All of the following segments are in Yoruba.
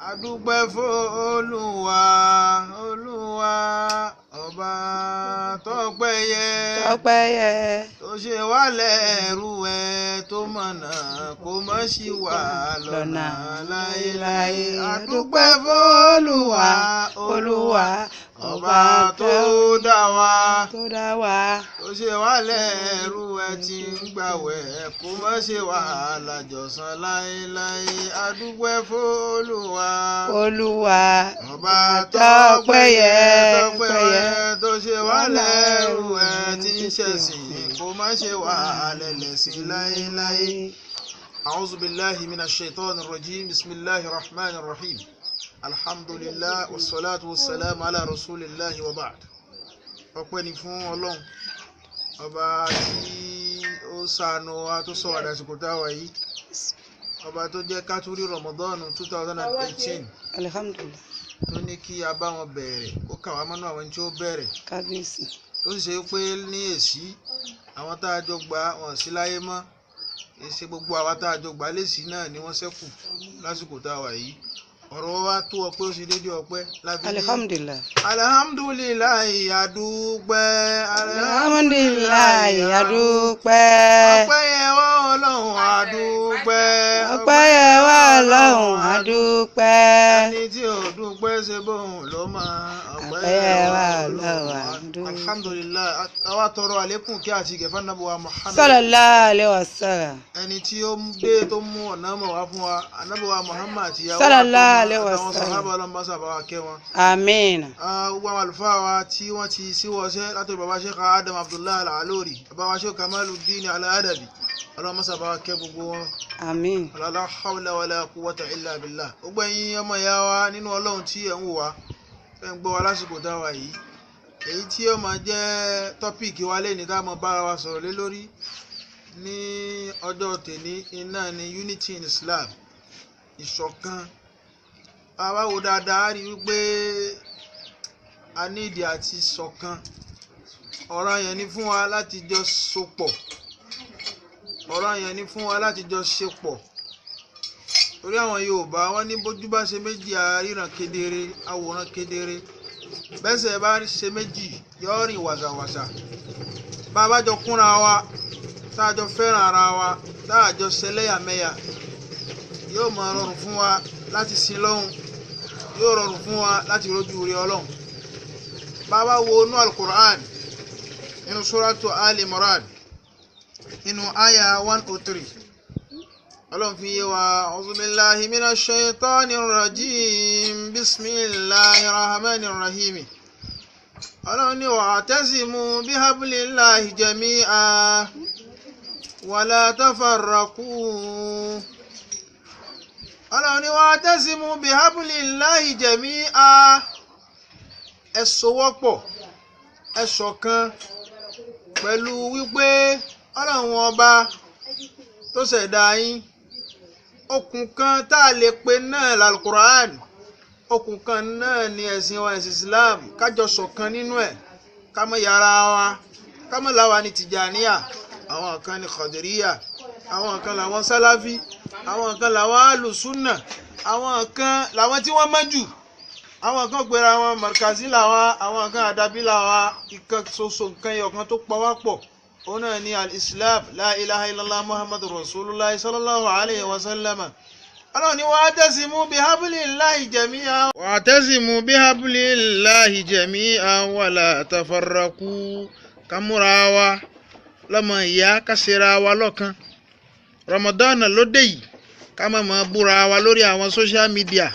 Adúpẹ́ fún Olúwa, Olúwa, ọba tọ́pẹ́yẹ, tó ṣe wá lẹ́rú ẹ tó mọ̀nà kó má ṣì wà lọ́nà láéláé. Adúpẹ́ fún Olúwa, Olúwa, ọba tó dá wa, tó ṣe wá lẹ́rú ẹ tí ń gbàwẹ̀ kó má ṣe wà lájọsán láéláé. Adúpẹ́ fún Olúwa, Olúwa, ọba tọ́pẹ́yẹ, tó ṣe wá lẹ́rú ẹ tí ń ṣẹ̀sìn kó má ṣe wà lẹ́lẹ̀sìn láéláé. A'udhu billahi minash shaitanir rajim. Bismillahir rahmanir rahim. Alhamdulillah wassalatu wassalamu ala rasulillahi wa ba'd. Ọpẹ́ ni fún Ọlọ́run ọba tí ó ṣàánú wa tó sọ wá dàsìkò táwa yìí, ọba tó jẹ́ ká tún rí Ramadan 2018 alhamdulillah, tó ní kí a bá wọn bẹ̀rẹ̀, ó kà wá mọ́nú àwọn tí ó bẹ̀rẹ̀, kábíyèsí, tó sì ṣe pé ní èsì àwọn tá a jọ gbà wọn sí láyé mọ́, èsì gbogbo àwa tá a jọ gbà lèsì náà ni wọ́n ṣẹ́kù lásìkò táwa yìí. Ọ̀rọ̀ wa tó ọpẹ́, ó sì dédé ọpẹ́ láfi ní alhamdulillah, alhamdulillahi adúpẹ́, alhamdulillahi adúpẹ́, ọpẹ́ yẹ wá Ọlọ́run adúpẹ́, ọpẹ́ yẹ wá Ọlọ́run adúpẹ́, ẹni tí ò dúpẹ́ ṣe bóun ló mọ̀. ọpẹ́ yẹ wá Ọlọ́run adúpẹ́. Alhamdulillah, àwa tọrọ àlékún kí àti ìgẹ̀fà Ànábì wa Muhammad, sallallahu alaihi wasallam, ẹni tí ó dé tó mú ọ̀nà mọ̀ wá fún wa, Ànábì wa Muhammad àti ìyàwó sallallahu alaihi àtàwọn wasallam, sàhábà ọlọ́mọ sábà wa kẹ́ wọn. àmín. Gbogbo àwọn àlùfáà wa tí wọ́n ti síwọ́ṣẹ́ látọ̀rí bàbá Sheikh Adam Abdullahi Al-Alori, bàbá wa Sheikh Kamaluddin Al-Adabi, ọlọ́mọ sábà wa kẹ́ gbogbo wọn. àmín. La hawla wala quwwata illa billah. Gbogbo ẹ̀yin ọmọ ìyá wa nínú Ọlọ́run tí ẹ̀ ń wò wá, ẹ̀ ń gbọ́ wa lásìkò táwa yìí, èyí tí ó máa jẹ́ tọ́pìkì wa lẹ́ni tá a máa bára wa sọ̀rọ̀ lé lórí ní ọjọ́ tèmi iná ni unity in Islam, ìṣọ̀kan. Àwa wò dáadáa rí wípé a nídìí àti ṣọ̀kan. Ọ̀ranyàn ni fún wa láti jọ sopọ̀, ọ̀ranyàn ni fún wa láti jọ ṣepọ̀. Torí àwọn Yorùbá wọ́n ní bójú bá ṣe méjì àríran kedere, àwòrán kedere, bẹ́sẹ̀ bá ṣe méjì yóò rìn wàsàwàsà. Bá a bá jọ kúnra wa, tá a jọ fẹ́ràn ara wa, tá a jọ ṣẹlẹ́yàmẹ̀yà, yóò máa rọrùn fún wa láti sin lọ́hùn, yóò rọrùn fún wa láti rojú rí Ọlọ́run. Bá a bá wo inú Al-Qur'an nínú suratu Ali Imran nínú àyà 103, Ọlọ́run fi yé wa, a'udhu billahi minash shaitanir rajim, bismillahir rahmanir rahim. Ọlọ́run ní wa'tasimu bihablillahi jami'an wala tafarraqu. Ọlọ́run ní wa'tasimu bihablillahi jami'an, ẹ sowọ́pọ̀, ẹ ṣọ̀kan pẹ̀lú wípé Ọlọ́run ọba tó ṣẹ̀dá yín, okùn kan tá a lè pe náà l'Al-Qur'an, okùn kan náà ni ẹ̀sìn wa, ẹ̀sìn Islam. Kájọ ṣọ̀kan nínú ẹ̀, ká má yára wa, ká má láwa ní Tìjàníyà, àwọn kan ní Qadiriyya, àwọn kan làwọn Sálàfí, àwọn kan làwọn Ahlus-Sunnah, àwọn kan làwọn tí wọ́n mọ̀ jù, àwọn kan pera wọn Markazi làwọn, àwọn kan Adabi làwọn. Ìkan ṣoṣo nǹkan ẹyọ̀kan tó pa wá pọ̀, òun náà ni al-Islam, la ilaha illallah Muhammadur Rasulullah sallallahu alayhi wa sallam. Ọlọ́run ni wa'tasimu bihablillahi jami'an, wa'tasimu bihablillahi jami'an wala tafarraqu. Ká múra wa lọ́mọ ìyá, ká ṣera wa lọ́kan. Ramadan ló dé yìí, ká má máa búra wa lórí àwọn social media.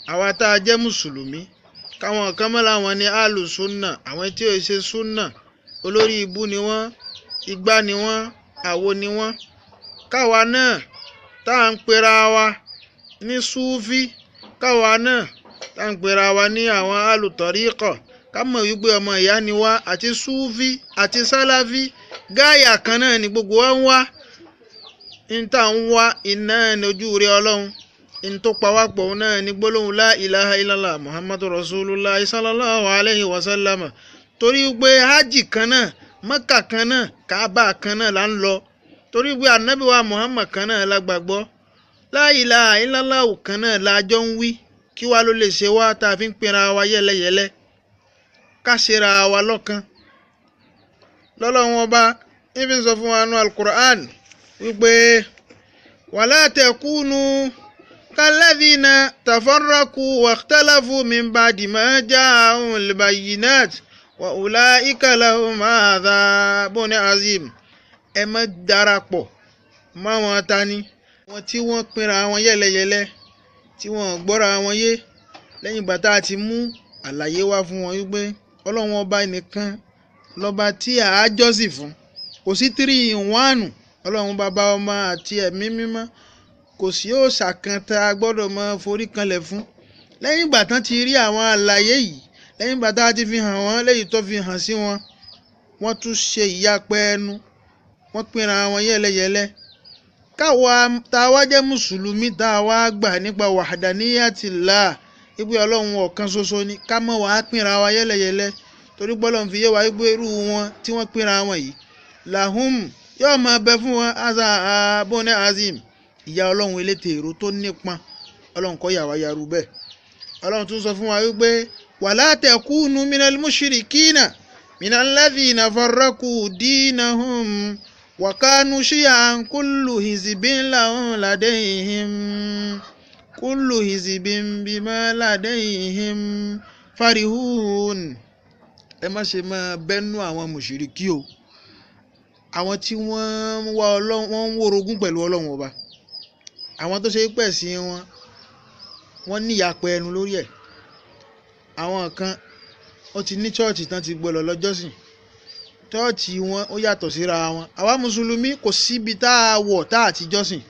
Àwa tá a jẹ́ mùsùlùmí, káwọn kan mọ́ láwọn ní Ahlus-Sunnah, àwọn tí ò ṣe súnà olórí ibú ni wọ́n, igbá ni wọ́n, àwo ni wọ́n. Káwa náà tá à ń pera wa ní Súfí, káwa náà tá à ń pera wa ní àwọn Ahlu-Tariqa, ká mọ̀ wípé ọmọ ìyá ni wá, àti Súfí àti Sálàfí, gáyà kan náà ni gbogbo wa ń wá. Ìta ń wá iná ní ojú rí Ọlọ́run. In tó pawápọ̀ náà ní gbólóhùn la ilaha illallah Muhammadur Rasulullah sallallahu alayhi wa sallam. Torí pé hajj kan náà, Mẹ́kà kan náà, Kaaba kan náà là ń lọ. Torí pé Ànábì wa Muhammad kan náà la gbàgbọ́. La ilaha illallah kan náà la jọ ń wí. kí wá ló lè ṣe wá tá a fi ń pinra wa yẹ́lẹyẹ̀lẹ ká ṣera wa lọ́kan lọ́lọ́run ọba níbi ń sọ fún wa nínú Al-Qur'an wípé wala takunu kalladhina tafarraqu wakhtalafu min ba'di ma ja'ahumul bayyinat wa ulaika lahum adhabun azim. Ẹ má darapọ̀ mọ́ wọn tani wọn tí wọ́n pinra wọn yẹ́lẹyẹ̀lẹ tí wọ́n gbọ́ra wọn yé lẹ́yìn ìgbà tá a ti mú àlàyé wá fún wọn wípé Ọlọ́run ọba nìkan lọ́ba tí a jọ́sìn fún, kò sí 3 in 1 Ọlọ́run bàbá ọmọ àti ẹ̀mí mímọ́, kò sí òòṣà kan tá a gbọ́dọ̀ máa forí kanlẹ̀ fún. Lẹ́yìn ìgbà tán ti rí àwọn àlàyé yìí, lẹ́yìn ìgbà tá a ti fi hàn wọ́n lẹ́yìn tó fi hàn sí wọn, wọ́n tún ṣe ìyapẹ́ ẹnu, wọ́n pinra wọn yẹ́lẹyẹ̀lẹ. Káwa tá a wá jẹ́ mùsùlùmí tá a wá gbà nípa wahdaniyyatillah wípé Ọlọ́run ọ̀kan ṣoṣo ni, ká má wá pinra wa yẹ́lẹyẹ̀lẹ torí Ọlọ́run fi yé wa wípé irú wọn tí wọ́n pinra wọn yìí lahum yóò máa bẹ fún wọn azabun azim, ìyà Ọlọ́run elétè èrò tó nípọn. Ọlọ́run kó yà wá yarú bẹ́ẹ̀. Ọlọ́run tún sọ fún wa wípé wala takunu minal mushrikina minal ladhina farraqu dinahum wa kanu shi'an kullu hizbin lahum ladayhim bima ladayhim farihun. Ẹ má ṣe máa bẹ́nu àwọn mùṣírikí o, àwọn tí wọ́n ń wórogún pẹ̀lú Ọlọ́run ọba, àwọn tó ṣe pẹ̀sìn wọ́n ní ìyapẹ́ ẹnu lórí ẹ̀. Àwọn kan ó ti ní chọ́ọ̀chì tán ti gbọ́ lọ lọ́jọ́sìn, chọ́ọ̀chì wọn ó yàtọ̀ síra wọn. Àwa mùsùlùmí kò síbi tá a wọ̀ tá a ti jọ́sìn,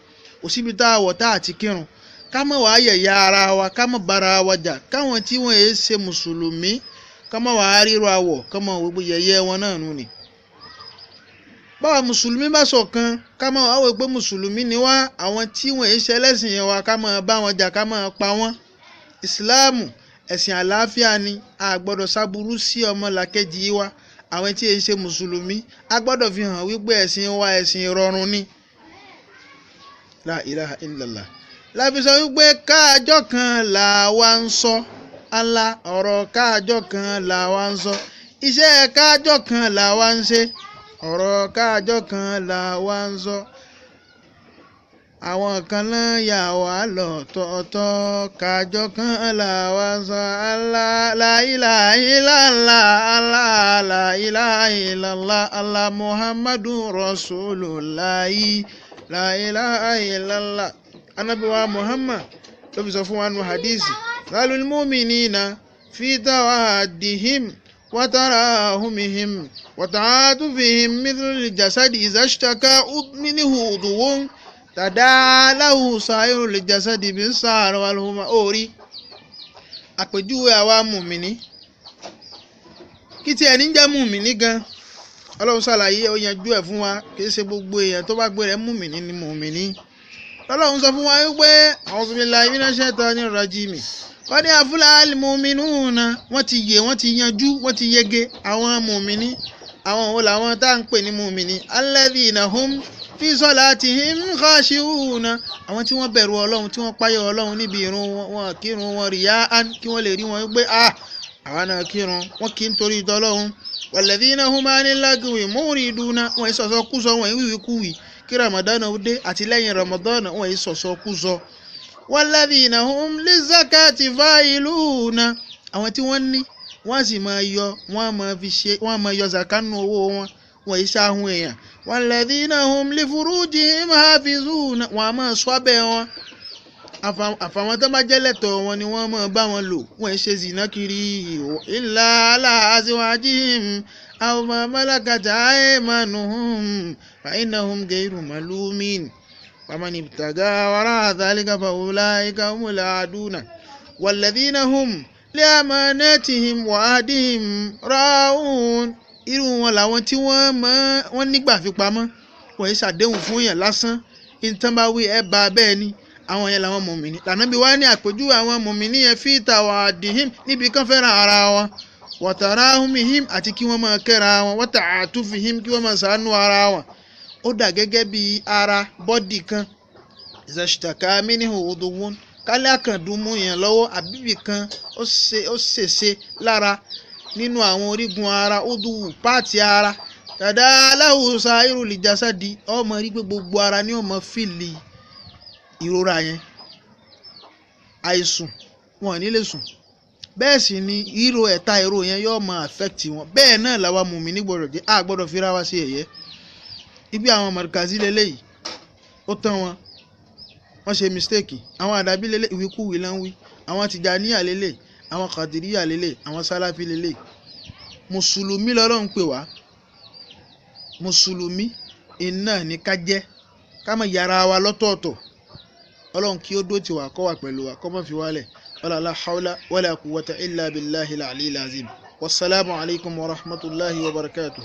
kò síbi tá a wọ̀ tá a ti kírun. Ká má wàá yẹ̀yẹ́ ara wa, ká má bára wa jà, káwọn tí wọ́n yé ṣe mùsùlùmí ká má wàá ríro àwọ̀, ká má wò pé yẹ̀yẹ́ wọn náà nù ni. Báwa mùsùlùmí bá ṣọ̀kan, ká má wàá wò pé mùsùlùmí ni wá, àwọn tí wọ́n yé ṣe ẹlẹ́sìn yẹn wa ká má bá wọn jà, ká má pa wọ́n. Ìsìláàmù ẹ̀sìn àlàáfíà ni, a gbọ́dọ̀ sábúrú sí ọmọlàkejì wa. Àwọn tí yé ṣe mùsùlùmí a gbọ́dọ̀ fi hàn wípé ẹ̀sìn wa ẹ̀sìn ìrọ̀rùn ni. La ilaha illallah. Láfi sọ wípé káàjọ́ kan là wá ń sọ, Allah ọ̀rọ̀ káàjọ́ kan là wá ń sọ, iṣẹ́ káàjọ́ kan là wá ń ṣe, ọ̀rọ̀ káàjọ́ kan là wá ń sọ. Àwọn kan náà yà wá lọ́tọ̀ọ̀tọ̀, káàjọ́ kan là wá ń sọ. Allah la ilaha illallah, Allah la ilaha illallah, Allah Muhammadun Rasulullah, la ilaha illallah. Ànábì wa Muhammad ló fi sọ fún wa nínú hadisi qalul mu'minina fi tawaddihim wa tarahumihim wa ta'atufihim mithlul jasadi idha ishtaka minhu udwun tadalahu sa'irul jasadi bis-sahari wal humma. Orí àpèjúwe àwa mùmìnì, kí tí ẹni ń jẹ́ mùmìnì gan Ọlọ́run ṣàlàyé ó yanjú ẹ̀ fún wa, kì í ṣe gbogbo èèyàn tó bá gbé rẹ̀ mùmìnì ni mùmìnì. Ọlọ́run sọ fún wa wípé a'udhu billahi minash shaitanir rajim qad aflahal mu'minuna, wọ́n ti yè, wọ́n ti yanjú, wọ́n ti yege. Àwọn mùmìnì, àwọn wo làwọn tá à ń pè ní mùmìnì? alladhina hum fi salatihim khashi'una, àwọn tí wọ́n bẹ̀rù Ọlọ́run, tí wọ́n páyà Ọlọ́run níbi ìrun wọn, kírun wọn riya'an, kí wọ́n lè rí wọn wípé àwa náà kírun, wọ́n kí ń torí t'Ọlọ́run. walladhina hum 'anil lagwi mu'riduna, wọ́n ìsọ̀sọ́ kú sọ, wọ́n ìwíwíkúwì kí Ramadan ó dé àti lẹ́yìn Ramadan wọ́n yìí sọ̀sọ̀ kú sọ. walladhina hum lizakati fa'iluna, àwọn tí wọ́n ní wọ́n sì máa yọ, wọ́n máa yọ zakanu owó wọn, wọ́n yìí sáhùn èèyàn. walladhina hum li furujihim hafizuna, wọ́n á máa ṣọ́ abẹ́ wọn, àfàwọn tó bá jẹ́ lẹ́tọ̀ọ́ wọn ni wọ́n máa bá wọn lò, wọ́n yìí ṣe zìnà kiri. illa ala azwajihim aw ma malakat aymanuhum fa innahum ghayru malumin faman ibtaga wara dhalika fa ulaika humul aaduna. walladhina hum li amanatihim wa ahdihim ra'un, irú wọn làwọn tí wọ́n nígbà fipamọ́, wọ́n yìí ṣàdéhùn fún yàn lásán, ìtàn bá wí ẹ bá bẹ́ẹ̀ ni. Àwọn yẹn làwọn mùmìnì. Ànábì wa ní àpèjúwe àwọn mùmìnì yẹn fi tawaddihim, níbi kan fẹ́ràn ara wọn, wa tarahumihim, àti kí wọ́n máa kẹ́ra wọn, wa ta'atufihim, kí wọ́n máa ṣàánú ara wọn. Ó dà gẹ́gẹ́ bí ara bọ́dì kan, idha ishtaka minhu udwun, kálí àkàndùn mú yẹn lọ́wọ́ àbíbì kan ó ṣèṣe lára nínú àwọn orígun ara ó dùn páàtì ara dàda aláwòsàn irúlìjàsá di ọmọ rí pé gbogbo ara ní ọmọ fìlì ìrora yẹn àìsùn wọn ò ní lè sùn bẹ́ẹ̀ sì ni ríro ẹ̀ta ìró yẹn yóò máa affect wọn bẹ́ẹ̀ náà làwa mùmínì gbọ́dọ̀ jẹ́ a gbọ́dọ̀ fira wa sí ẹ̀yẹ ibi àwọn mọ̀rìkàzí lélẹ́yìí ó tán wọ́n ṣe mistake àwọn àdàbí lélẹ̀ ìwíkúwìí ló ń wí àwọn tìjàníyà lélẹ̀ àwọn kàdìríyà lélẹ̀ àwọn sálàfí lélẹ̀ mùsùlùmí lọ́lọ́run pè wá mùsùlùmí iná ní ká jẹ́ ká má yára wa lọ́tọ̀ọ̀tọ̀ ọlọ́run kí ó dó tiwa kó wà pẹ̀lú wa kó má fi wálẹ̀ wala la hawla wala quwwata illa billahi al-aliyyil azim wassalamu alaikum wa rahmatullahi wa barakatuh.